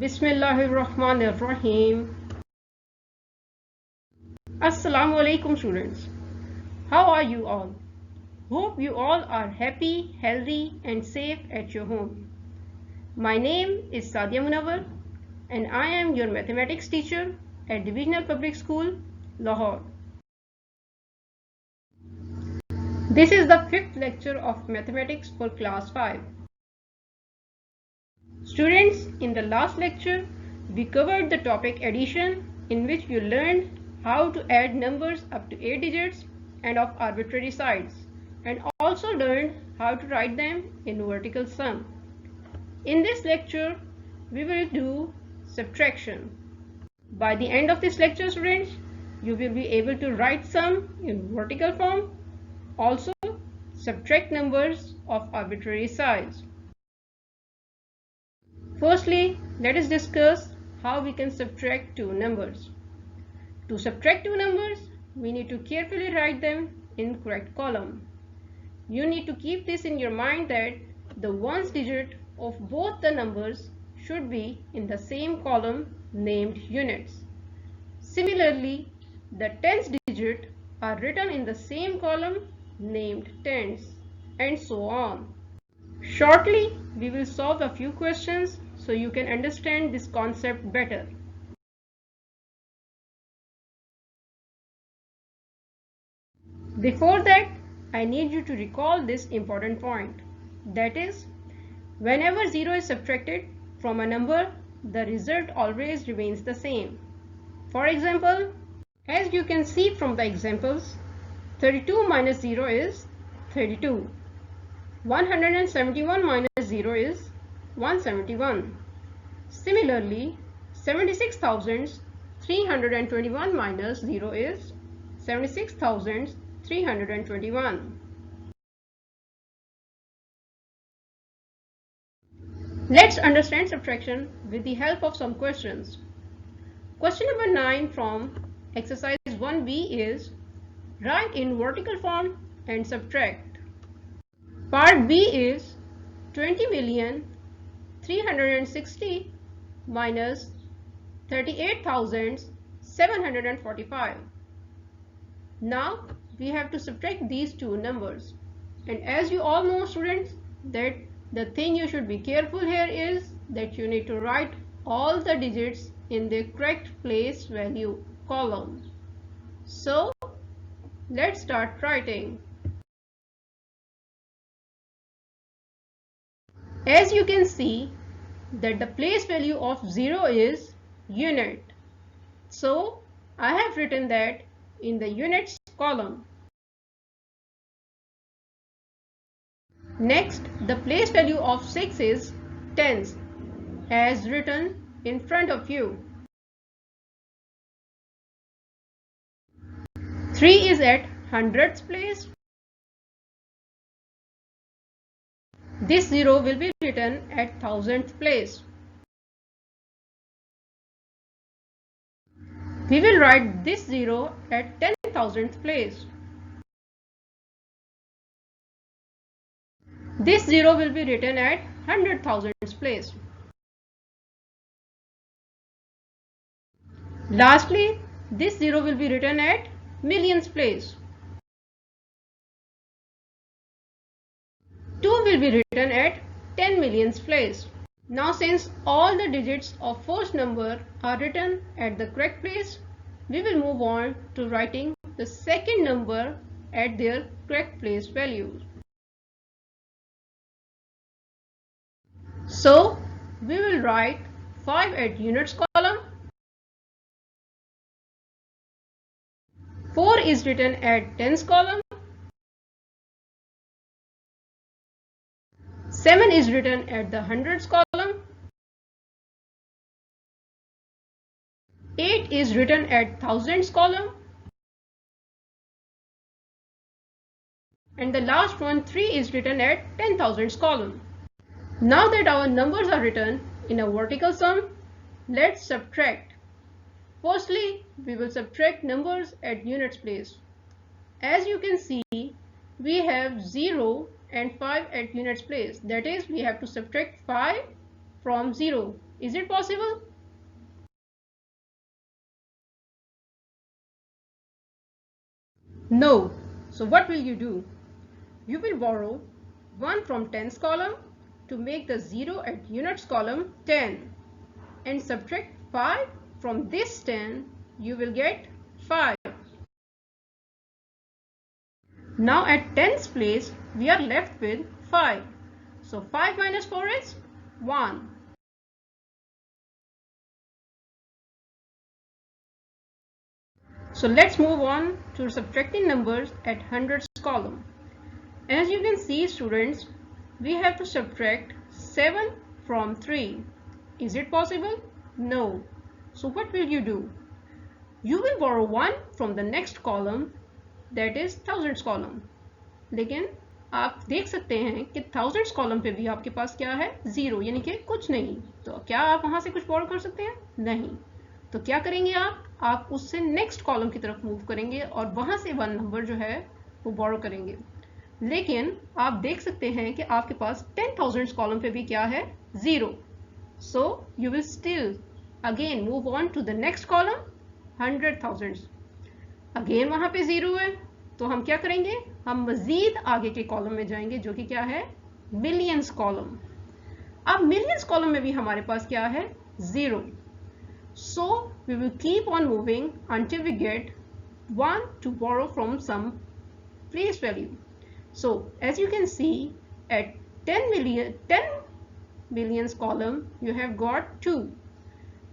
Bismillahirrahmanirrahim. Assalamu alaikum students. How are you all? Hope you all are happy, healthy and safe at your home. My name is Sadia Munawar and I am your mathematics teacher at Divisional Public School, Lahore. This is the 5th lecture of mathematics for class 5. Students, in the last lecture, we covered the topic addition, in which you learned how to add numbers up to 8 digits and of arbitrary sides, and also learned how to write them in vertical sum. In this lecture, we will do subtraction. By the end of this lecture, students, you will be able to write sum in vertical form, also subtract numbers of arbitrary size. Firstly, let us discuss how we can subtract two numbers. To subtract two numbers, we need to carefully write them in correct column. You need to keep this in your mind that the ones digit of both the numbers should be in the same column named units. Similarly, the tens digit are written in the same column named tens, and so on. Shortly, we will solve a few questions so you can understand this concept better. Before that, I need you to recall this important point. That is, whenever 0 is subtracted from a number, the result always remains the same. For example, as you can see from the examples, 32 minus 0 is 32. 171 minus 0 is 171. Similarly, 76,321 minus 0 is 76,321. Let's understand subtraction with the help of some questions. Question number 9 from exercise 1B is write in vertical form and subtract. Part B is 20,360 minus 38,745. Now we have to subtract these two numbers. And as you all know, students, that the thing you should be careful here is that you need to write all the digits in the correct place value column. So let's start writing. As you can see that the place value of 0 is unit. So I have written that in the units column. Next, the place value of 6 is tens, as written in front of you. 3 is at hundredths place. This 0 will be written at thousandth place. We will write this 0 at 10,000th place. This 0 will be written at 100,000th place. Lastly, this 0 will be written at millions place. 2 will be written at 10 millions place. Now, since all the digits of first number are written at the correct place, we will move on to writing the second number at their correct place values. So, we will write 5 at units column. 4 is written at tens column. 7 is written at the hundreds column. 8 is written at thousands column. And the last one, 3, is written at 10,000s column. Now that our numbers are written in a vertical sum, let's subtract. Firstly, we will subtract numbers at units place. As you can see, we have 0 and 5 at units place. That is, we have to subtract 5 from 0 Is it possible? No. So what will you do? You will borrow 1 from tens column to make the 0 at units column 10, and subtract 5 from this 10, you will get 5. Now at tens place, we are left with 5. So 5 minus 4 is 1. So let's move on to subtracting numbers at hundreds column. As you can see, students, we have to subtract 7 from 3. Is it possible? No. So what will you do? You will borrow 1 from the next column, that is thousands column. लेकिन आप देख सकते हैं कि thousands column पे भी आपके पास क्या है? 0, यानी कि कुछ नहीं. तो क्या आप वहां से कुछ borrow कर सकते हैं? नहीं. तो क्या करेंगे आप उससे नेक्स्ट कॉलम की तरफ मूव करेंगे और वहां से 1 नंबर जो है वो बोरो करेंगे. लेकिन आप देख सकते हैं कि आपके पास 10,000 कॉलम पे भी क्या है? 0. So you will still again move on to the next column 100,000. अगेन वहां पे 0 है, तो हम क्या करेंगे? हम मजीद आगे के कॉलम में जाएंगे जो कि क्या है? Millions column. अब मिलियंस कॉलम में भी हमारे पास क्या है? 0. So we will keep on moving until we get 1 to borrow from some place value. So as you can see, at 10 millions column, you have got 2.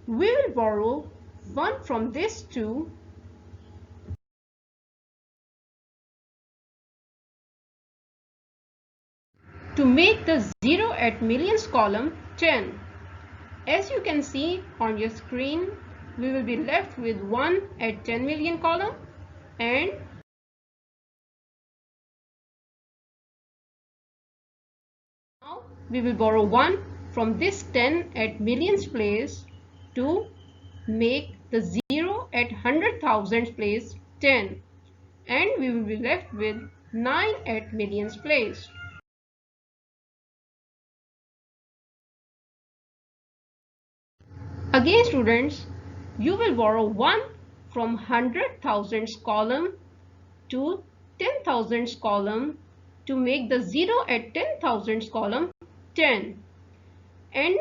We will borrow 1 from this 2 to make the 0 at millions column 10. As you can see on your screen, we will be left with 1 at 10 million column, and now we will borrow 1 from this 10 at millions place to make the 0 at 100,000 place 10, and we will be left with 9 at millions place. Again, students, you will borrow 1 from 100,000 column to 10,000 column to make the 0 at 10,000 column 10, and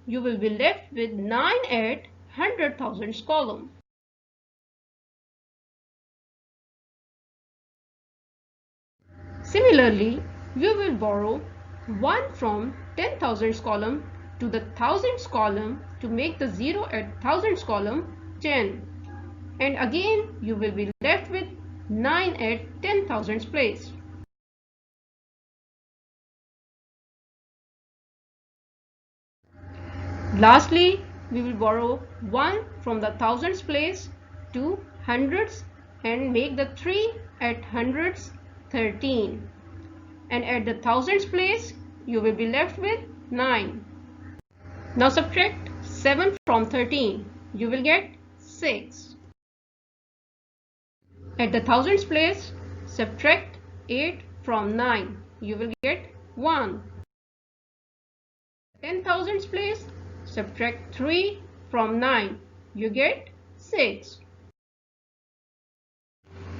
you will be left with 9 at 100,000 column. Similarly, you will borrow 1 from 10,000 column to the thousands column to make the 0 at thousands column 10, and again you will be left with 9 at 10,000 place. Lastly, we will borrow 1 from the thousands place to hundreds and make the 3 at hundreds 13, and at the thousands place you will be left with 9. Now subtract 7 from 13, you will get 6. At the thousands place, subtract 8 from 9, you will get 1. 10,000s place, subtract 3 from 9, you get 6.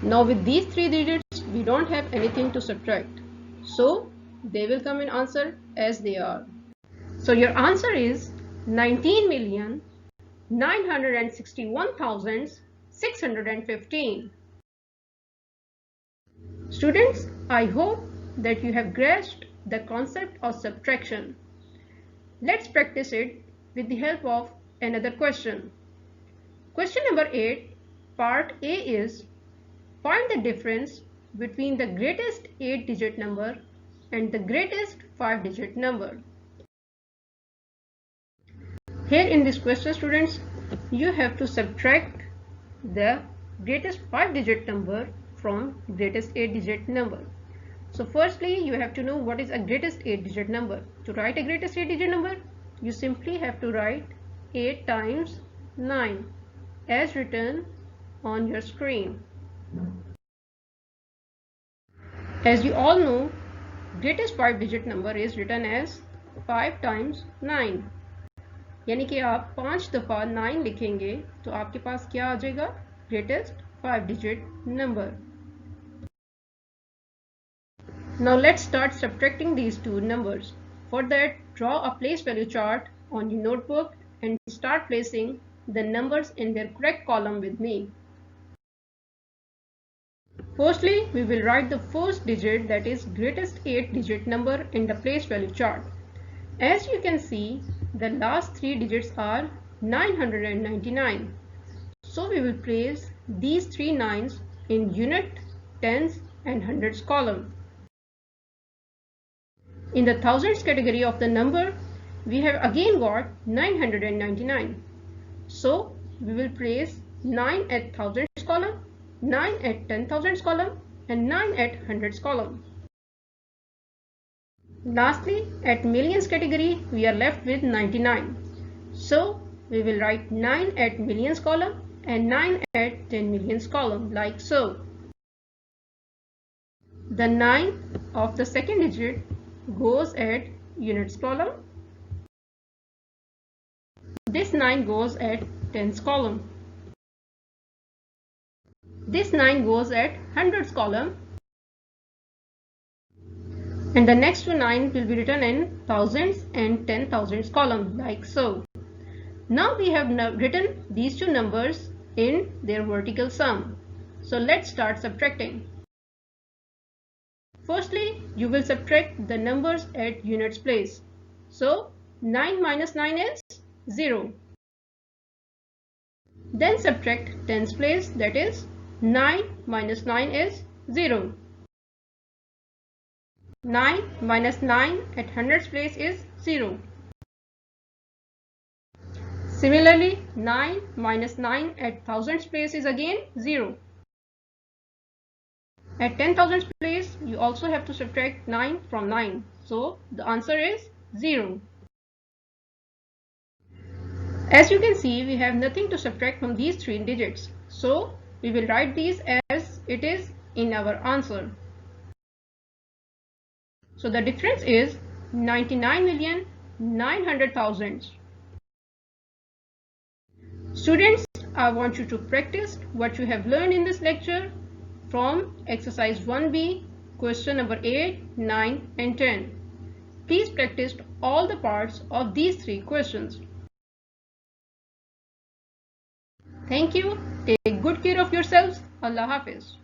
Now with these 3 digits, we don't have anything to subtract, so they will come in answer as they are. So your answer is 19,961,615. Students, I hope that you have grasped the concept of subtraction. Let's practice it with the help of another question. Question number 8, part A is: find the difference between the greatest 8-digit number and the greatest 5-digit number. Here in this question, students, you have to subtract the greatest 5-digit number from greatest 8-digit number. So firstly, you have to know what is a greatest 8-digit number. To write a greatest 8-digit number, you simply have to write 8 times 9 as written on your screen. As you all know, greatest 5-digit number is written as 5 times 9. यानी कि आप 5 दफ़ा 9 लिखेंगे तो आपके पास क्या आ जाएगा? Greatest 5 digit number. Now let's start subtracting these two numbers. For that, draw a place value chart on your notebook and start placing the numbers in their correct column with me. Firstly, we will write the first digit, that is greatest 8-digit number, in the place value chart. As you can see, the last 3 digits are 999. So we will place these 3 nines in unit, tens and hundreds column. In the thousands category of the number, we have again got 999. So we will place 9 at thousands column, 9 at 10,000s column and 9 at hundreds column. Lastly, at millions category, we are left with 99. So we will write 9 at millions column and 9 at 10 millions column, like so. The 9 of the second digit goes at units column. This 9 goes at tens column. This 9 goes at hundreds column. And the next 9 will be written in thousands and 10,000s column, like so. Now we have written these two numbers in their vertical sum. So let's start subtracting. Firstly, you will subtract the numbers at units place. So 9 minus 9 is 0. Then subtract tens place, that is 9 minus 9 is 0. 9 minus 9 at hundreds place is 0. Similarly, 9 minus 9 at thousands place is again 0. At 10,000s place, you also have to subtract 9 from 9. So the answer is 0. As you can see, we have nothing to subtract from these 3 digits. So we will write these as it is in our answer. So the difference is 99,900,000. Students, I want you to practice what you have learned in this lecture from exercise 1B, question number 8, 9 and 10. Please practice all the parts of these 3 questions. Thank you. Take good care of yourselves. Allah Hafiz.